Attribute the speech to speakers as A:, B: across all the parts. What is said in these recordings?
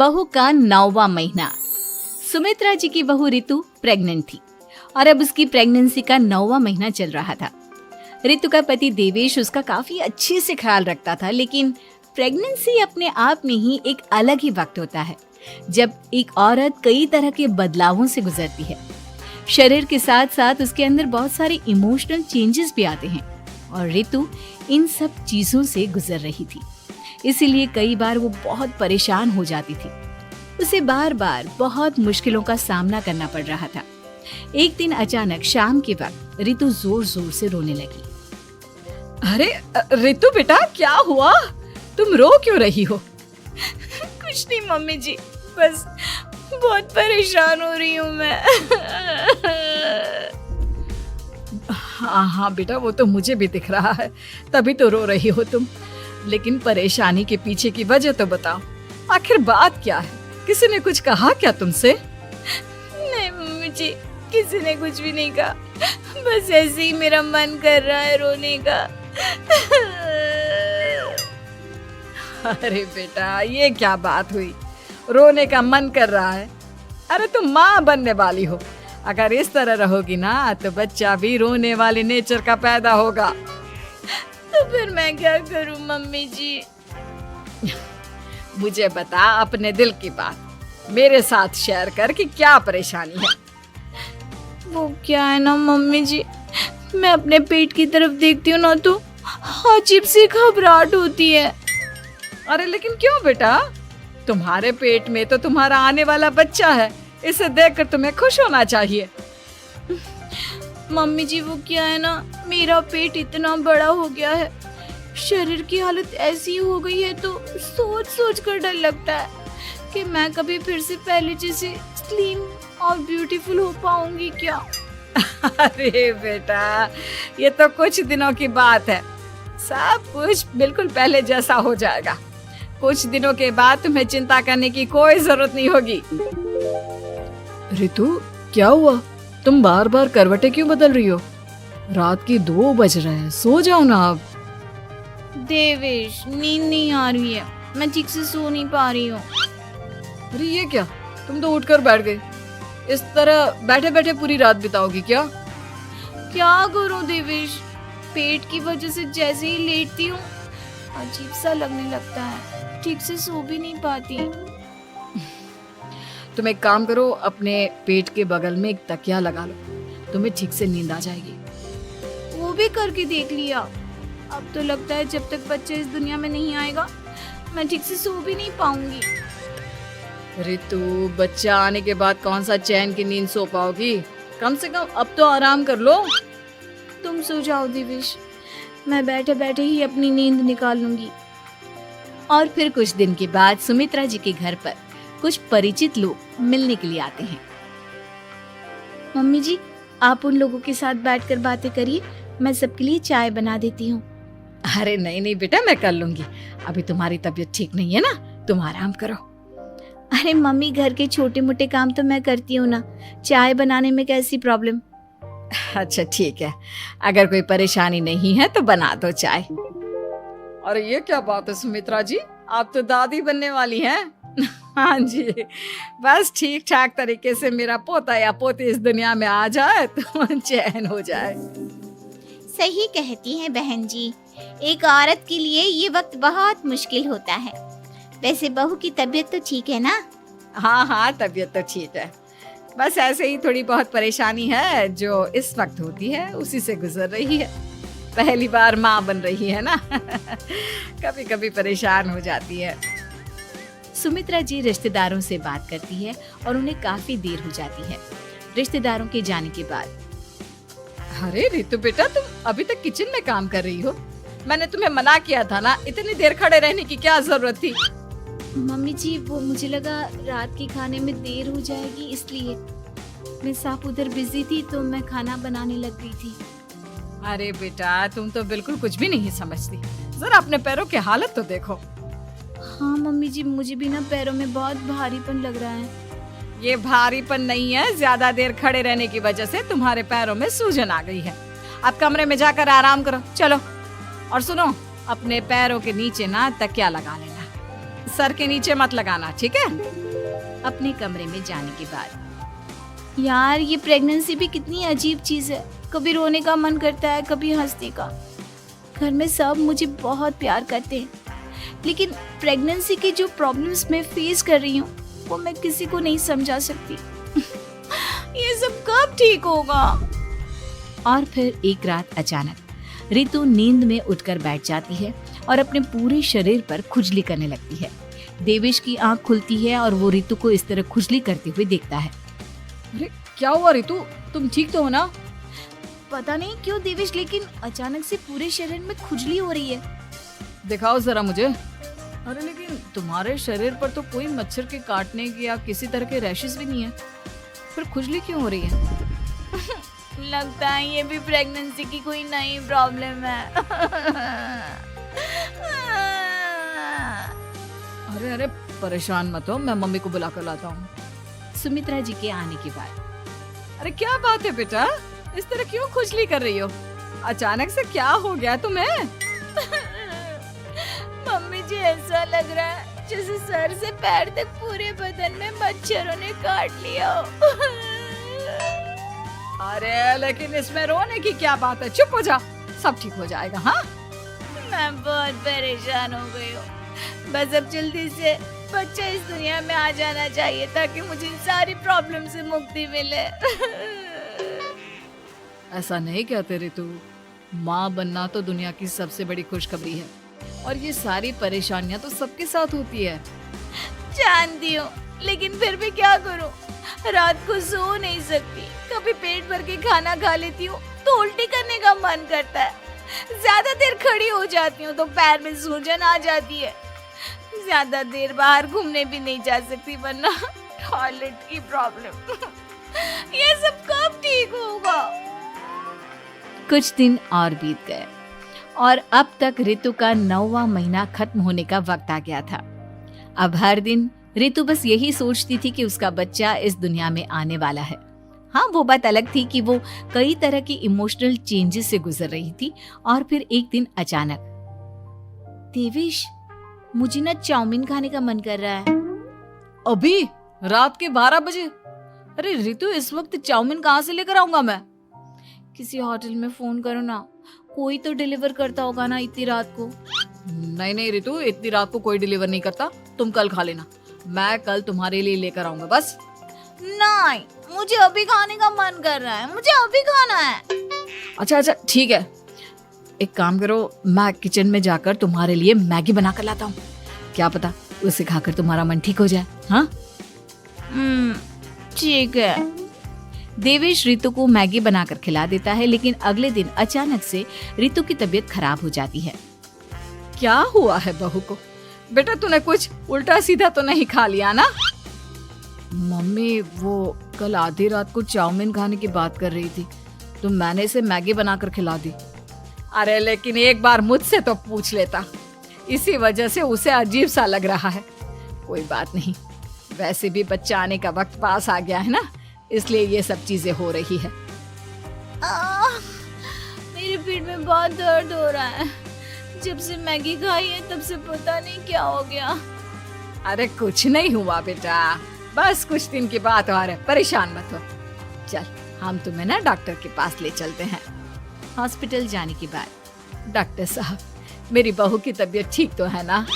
A: बहू का 9वां महीना। सुमित्रा जी की बहू रितु प्रेग्नेंट थी और अब उसकी प्रेगनेंसी का 9वां महीना चल रहा था। रितु का पति देवेश उसका काफी अच्छे से ख्याल रखता था, लेकिन प्रेगनेंसी अपने आप में ही एक अलग ही वक्त होता है जब एक औरत कई तरह के बदलावों से गुजरती है। शरीर के साथ साथ उसके अंदर बहुत सारे इमोशनल चेंजेस भी आते हैं और रितु इन सब चीजों से गुजर रही थी। इसीलिए कई बार वो बहुत परेशान हो जाती थी। उसे बार बार बहुत मुश्किलों का सामना करना पड़ रहा था। एक दिन अचानक शाम के वक्त रितु जोर जोर से रोने लगी।
B: अरे रितु बेटा, क्या हुआ? तुम रो क्यों रही हो?
C: कुछ नहीं मम्मी जी, बस बहुत परेशान हो रही हूँ मैं।
B: हाँ बेटा, वो तो मुझे भी दिख रहा है, तभी तो रो रही हो तुम। लेकिन परेशानी के पीछे की वजह तो बताओ, आखिर बात क्या है? किसी ने कुछ कहा क्या तुमसे?
C: नहीं मम्मी जी, किसी ने कुछ भी नहीं कहा, बस ऐसे ही मेरा मन कर रहा है रोने का।
B: अरे बेटा, ये क्या बात हुई? रोने का मन कर रहा है? अरे तुम माँ बनने वाली हो, अगर इस तरह रहोगी ना तो बच्चा भी रोने वाले नेचर का पैदा होगा।
C: तो फिर मैं क्या करूं मम्मी जी?
B: मुझे बता अपने दिल की बात, मेरे साथ शेयर कर कि क्या परेशानी है।
C: वो क्या है ना मम्मी जी, मैं अपने पेट की तरफ देखती हूँ ना तो अजीब सी घबराहट होती है।
B: अरे लेकिन क्यों बेटा? तुम्हारे पेट में तो तुम्हारा आने वाला बच्चा है, इसे देखकर तुम्हें खुश होना चाहिए।
C: मम्मी जी वो क्या है ना, मेरा पेट इतना बड़ा हो गया है, शरीर की हालत ऐसी हो गई है तो सोच सोच कर डर लगता है कि मैं कभी फिर से पहले जैसे स्लिम और ब्यूटीफुल हो पाऊंगी क्या।
B: अरे बेटा, ये तो कुछ दिनों की बात है, सब कुछ बिल्कुल पहले जैसा हो जाएगा। कुछ दिनों के बाद तुम्हें चिंता करने की कोई जरूरत नहीं होगी। रितु, क्या हुआ? तुम बार बार करवटें क्यों बदल रही हो? रात के 2 बज रहे हैं, सो जाओ ना अब।
C: देवेश, नींद नहीं आ रही है, मैं ठीक से सो नहीं पा रही हूँ।
B: अरे ये क्या, तुम तो उठकर बैठ गए। इस तरह बैठे बैठे पूरी रात बिताओगी क्या?
C: क्या करूँ देवेश, पेट की वजह से जैसे ही लेटती हूँ अजीब सा लगने लगता है, ठीक से सो भी नहीं पाती।
B: तुम एक काम करो, अपने पेट के बगल में एक तकिया लगा लो, तुम्हें ठीक से नींद आ जाएगी।
C: वो भी करके देख लिया, अब तो लगता है जब तक बच्चा इस दुनिया में नहीं आएगा मैं ठीक से सो भी नहीं पाऊंगी।
B: रितु, बच्चा आने के बाद कौन सा चैन की नींद सो पाओगी? कम से कम अब तो आराम कर लो।
C: तुम सो जाओ देवेश, मैं बैठे बैठे ही अपनी नींद निकाल लूंगी।
A: और फिर कुछ दिन के बाद सुमित्रा जी के घर पर कुछ परिचित लोग मिलने के लिए आते हैं।
C: मम्मी जी, आप उन लोगों के साथ बैठकर बातें करिए, मैं सबके लिए चाय बना देती हूँ।
B: अरे नहीं नहीं बेटा, मैं कर लूंगी, अभी तुम्हारी तबीयत ठीक नहीं है ना, तुम आराम करो।
C: अरे मम्मी, घर के छोटे मोटे काम तो मैं करती हूँ ना, चाय बनाने में कैसी प्रॉब्लम?
B: अच्छा ठीक है, अगर कोई परेशानी नहीं है तो बना दो चाय। अरे ये क्या बात है सुमित्रा जी, आप तो दादी बनने वाली हैं। हाँ जी, बस ठीक ठाक तरीके से मेरा पोता या पोती इस दुनिया में आ जाए तो चैन हो जाए।
D: सही कहती हैं बहन जी, एक औरत के लिए ये वक्त बहुत मुश्किल होता है। वैसे बहू की तबीयत तो ठीक है ना?
B: हाँ हाँ, तबीयत तो ठीक है, बस ऐसे ही थोड़ी बहुत परेशानी है जो इस वक्त होती है, उसी से गुजर रही है। पहली बार माँ बन रही है ना, कभी कभी परेशान हो जाती है।
A: सुमित्रा जी रिश्तेदारों से बात करती है और उन्हें काफी देर हो जाती है। रिश्तेदारों के जाने के बाद,
B: अरे रितु बेटा, तुम अभी तक किचन में काम कर रही हो? मैंने तुम्हें मना किया था ना, इतनी देर खड़े रहने की क्या जरूरत थी?
C: मम्मी जी, वो मुझे लगा रात के खाने में देर हो जाएगी, इसलिए मैं साफ उधर बिजी थी तो मैं खाना बनाने लग गई थी।
B: अरे बेटा, तुम तो बिल्कुल कुछ भी नहीं समझती, जरा अपने पैरों की हालत तो देखो।
C: हाँ मम्मी जी, मुझे भी ना पैरों में बहुत भारीपन लग रहा है।
B: ये भारीपन नहीं है, ज्यादा देर खड़े रहने की वजह से तुम्हारे पैरों में सूजन आ गई है। अब कमरे में जाकर आराम करो, चलो। और सुनो, अपने पैरों के नीचे ना तकिया लगा लेना, सर के नीचे मत लगाना, ठीक है?
A: अपने कमरे में जाने के बाद
C: यार ये प्रेगनेंसी भी कितनी अजीब चीज है, कभी रोने का मन करता है, कभी हंसने का। घर में सब मुझे बहुत प्यार करते हैं, लेकिन प्रेगनेंसी की जो प्रॉब्लम्स मैं फेस कर रही हूँ वो मैं किसी को नहीं समझा सकती। ये सब कब ठीक होगा?
A: और फिर एक रात अचानक रितु नींद में उठकर बैठ जाती है और अपने पूरे शरीर पर खुजली करने लगती है। देवेश की आंख खुलती है और वो रितु को इस तरह खुजली करते हुए देखता है।
B: अरे क्या हुआ रितु, तुम ठीक तो हो ना?
C: पता नहीं क्यों देवेश, लेकिन अचानक से पूरे शरीर में खुजली हो रही है।
B: दिखाओ जरा मुझे। अरे लेकिन तुम्हारे शरीर पर तो कोई मच्छर के काटने की या किसी तरह के रैशेस भी नहीं है, फिर खुजली क्यों हो रही है?
C: लगता है ये भी प्रेगनेंसी की कोई नई प्रॉब्लम है।
B: अरे अरे परेशान मत हो, मैं मम्मी को बुला कर लाता हूँ।
A: सुमित्रा जी के आने के बाद
B: अरे क्या बात है बेटा, इस तरह क्यों खुजली कर रही हो? अचानक से क्या हो गया तुम्हें?
C: मम्मी जी ऐसा लग रहा है जैसे सर से पैर तक पूरे बदन में मच्छरों ने काट लिया हो।
B: अरे लेकिन इसमें रोने की क्या बात है, चुप हो जा, सब ठीक हो जाएगा। हाँ
C: मैं बहुत परेशान हो गई हूँ, बस अब जल्दी से बच्चा इस दुनिया में आ जाना चाहिए ताकि मुझे इन सारी प्रॉब्लम से मुक्ति मिले।
B: ऐसा नहीं कहते रितु, माँ बनना तो दुनिया की सबसे बड़ी खुशखबरी है और ये सारी परेशानियां तो सबके साथ होती है।
C: जानती हूँ, लेकिन फिर भी क्या करूँ, रात को सो नहीं सकती, कभी पेट भर के खाना खा लेती हूँ तो उल्टी करने का मन करता है, ज्यादा देर खड़ी हो जाती हूँ तो पैर में सूजन आ जाती है, ज्यादा देर बाहर घूमने भी नहीं जा सकती वरना टॉयलेट की प्रॉब्लम। ये सब कब ठीक होगा?
A: कुछ दिन और बीत गए और अब तक रितु का 9वां महीना खत्म होने का वक्त आ गया था। अब हर दिन रितु बस यही सोचती थी कि उसका बच्चा इस दुनिया में आने वाला है। हाँ, वो बात अलग थी कि वो कई तरह की इमोशनल चेंजेस से गुजर रही थी और फिर एक दिन अचानक,
C: देवेश मुझे ना चाउमीन खाने का मन कर रहा है।
B: अभी रात के 12 बजे? अरे रितु, इस वक्त चाउमीन कहाँ से लेकर आऊंगा मैं?
C: किसी होटल में फोन करो ना, कोई तो डिलीवर करता होगा ना इतनी रात को।
B: नहीं नहीं रितु, इतनी रात को कोई डिलीवर नहीं करता, तुम कल खा लेना, मैं कल तुम्हारे लिए लेकर आऊंगा बस।
C: नहीं, मुझे अभी खाने का मन कर रहा है, मुझे अभी खाना है।
B: अच्छा अच्छा ठीक है, एक काम करो, मैं किचन में जाकर तुम्हारे लिए मैगी बना कर लाता हूँ, क्या पता उसे खाकर तुम्हारा मन ठीक हो जाए। हाँ
C: ठीक है।
A: देवेश रितु को मैगी बनाकर खिला देता है, लेकिन अगले दिन अचानक से रितु की तबीयत खराब हो जाती है।
B: क्या हुआ है बहू को? बेटा तूने कुछ उल्टा सीधा तो नहीं खा लिया ना? मम्मी वो कल आधी रात को चाउमीन खाने की बात कर रही थी तो मैंने इसे मैगी बनाकर खिला दी। अरे लेकिन एक बार मुझसे तो पूछ लेता, इसी वजह से उसे अजीब सा लग रहा है। कोई बात नहीं, वैसे भी बच्चा आने का वक्त पास आ गया है ना, इसलिए ये सब चीजें हो रही है।
C: मेरे पेट में बहुत दर्द हो रहा है, जब से मैगी खाई है तब से पता नहीं क्या हो गया।
B: अरे कुछ नहीं हुआ बेटा, बस कुछ दिन की बात और है, परेशान मत हो। चल हम तुम्हें ना डॉक्टर के पास ले चलते हैं।
A: हॉस्पिटल जाने के बाद,
B: डॉक्टर साहब मेरी बहू की तबीयत ठीक तो है ना?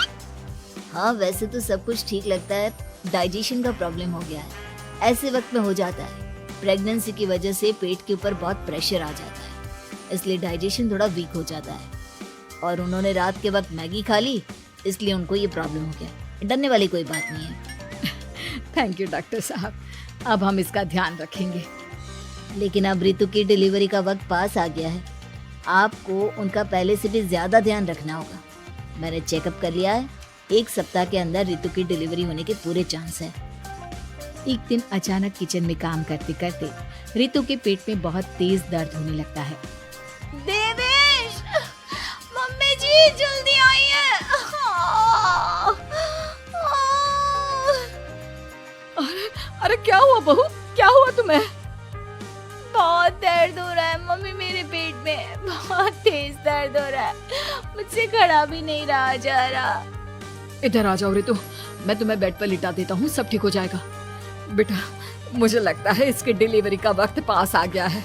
E: हाँ, वैसे तो सब कुछ ठीक लगता है, डाइजेशन का प्रॉब्लम हो गया है, ऐसे वक्त में हो जाता है। प्रेगनेंसी की वजह से पेट के ऊपर बहुत प्रेशर आ जाता है, इसलिए डाइजेशन थोड़ा वीक हो जाता है। और उन्होंने रात के वक्त मैगी खा ली, इसलिए उनको ये प्रॉब्लम हो गया। डरने वाली कोई बात नहीं है।
B: थैंक यू डॉक्टर साहब, अब हम इसका ध्यान रखेंगे।
E: लेकिन अब रितु की डिलीवरी का वक्त पास आ गया है, आपको उनका पहले से भी ज्यादा ध्यान रखना होगा। मैंने चेकअप कर लिया है, 1 सप्ताह के अंदर रितु की डिलीवरी होने के पूरे चांस है।
A: एक दिन अचानक किचन में काम करते करते रितु के पेट में बहुत तेज दर्द होने लगता है।
C: देवेश, मम्मी जी जल्दी आइए।
B: अरे क्या हुआ बहू, क्या हुआ तुम्हें?
C: बहुत दर्द हो रहा है मम्मी, मेरे पेट में बहुत तेज दर्द हो रहा है, मुझसे खड़ा भी नहीं रहा जा रहा।
B: इधर आ जाओ रितु, मैं तुम्हें बेड पर लिटा देता हूँ, सब ठीक हो जाएगा। बेटा, मुझे लगता है इसकी डिलीवरी का वक्त पास आ गया है।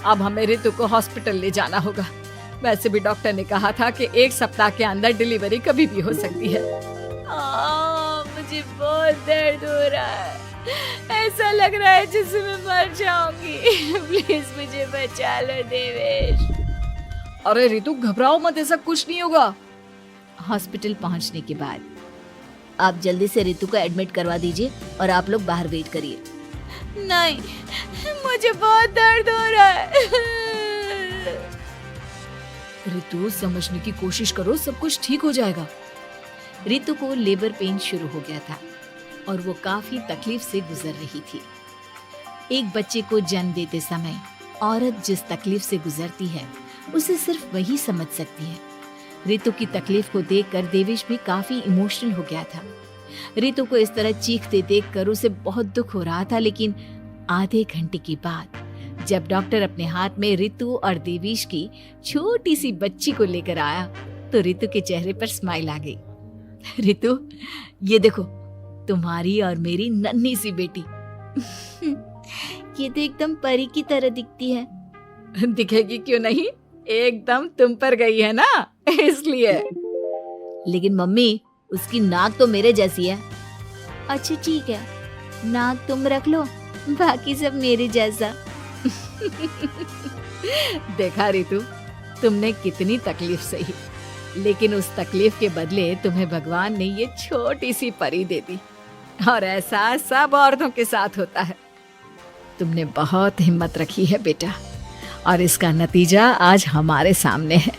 B: अब हमें रितु को हॉस्पिटल ले जाना होगा। वैसे भी डॉक्टर ने कहा था कि 1 सप्ताह के अंदर डिलीवरी कभी भी हो सकती है।
C: मुझे बहुत दर्द हो रहा है, ऐसा लग रहा है जैसे मैं मर जाऊंगी। प्लीज मुझे बचा लो देवेश।
B: अरे रितु, घबराओ मत, ऐसा कुछ नहीं होगा।
A: हॉस्पिटल पहुंचने के बाद
E: आप जल्दी से रितु को एडमिट करवा दीजिए और आप लोग बाहर वेट करिए।
C: नहीं, मुझे बहुत दर्द हो रहा है।
B: रितु, समझने की कोशिश करो, सब कुछ ठीक हो जाएगा।
A: रितु को लेबर पेन शुरू हो गया था और वो काफी तकलीफ से गुजर रही थी। एक बच्चे को जन्म देते समय औरत जिस तकलीफ से गुजरती है उसे सिर्फ वही समझ सकती है। रितु की तकलीफ को देखकर देवेश भी काफी इमोशनल हो गया था। रितु को इस तरह चीखते देखकर उसे बहुत दुख हो रहा था, लेकिन आधे घंटे के बाद जब डॉक्टर अपने हाथ में रितु और देवेश की छोटी सी बच्ची को लेकर आया तो रितु के चेहरे पर स्माइल आ गई। रितु, ये देखो, तुम्हारी और मेरी नन्ही सी बेटी।
E: ये तो एकदम परी की तरह दिखती है।
B: दिखेगी क्यों नहीं, एकदम तुम पर गई है ना, इसलिए।
E: लेकिन मम्मी, उसकी नाक तो मेरे जैसी है।
D: अच्छा ठीक है, नाक तुम रख लो, बाकी सब मेरे जैसा।
B: देखा रितु, तुमने कितनी तकलीफ सही, लेकिन उस तकलीफ के बदले तुम्हें भगवान ने ये छोटी सी परी दे दी। और ऐसा सब औरतों के साथ होता है। तुमने बहुत हिम्मत रखी है बेटा, और इसका नतीजा आज हमारे सामने है।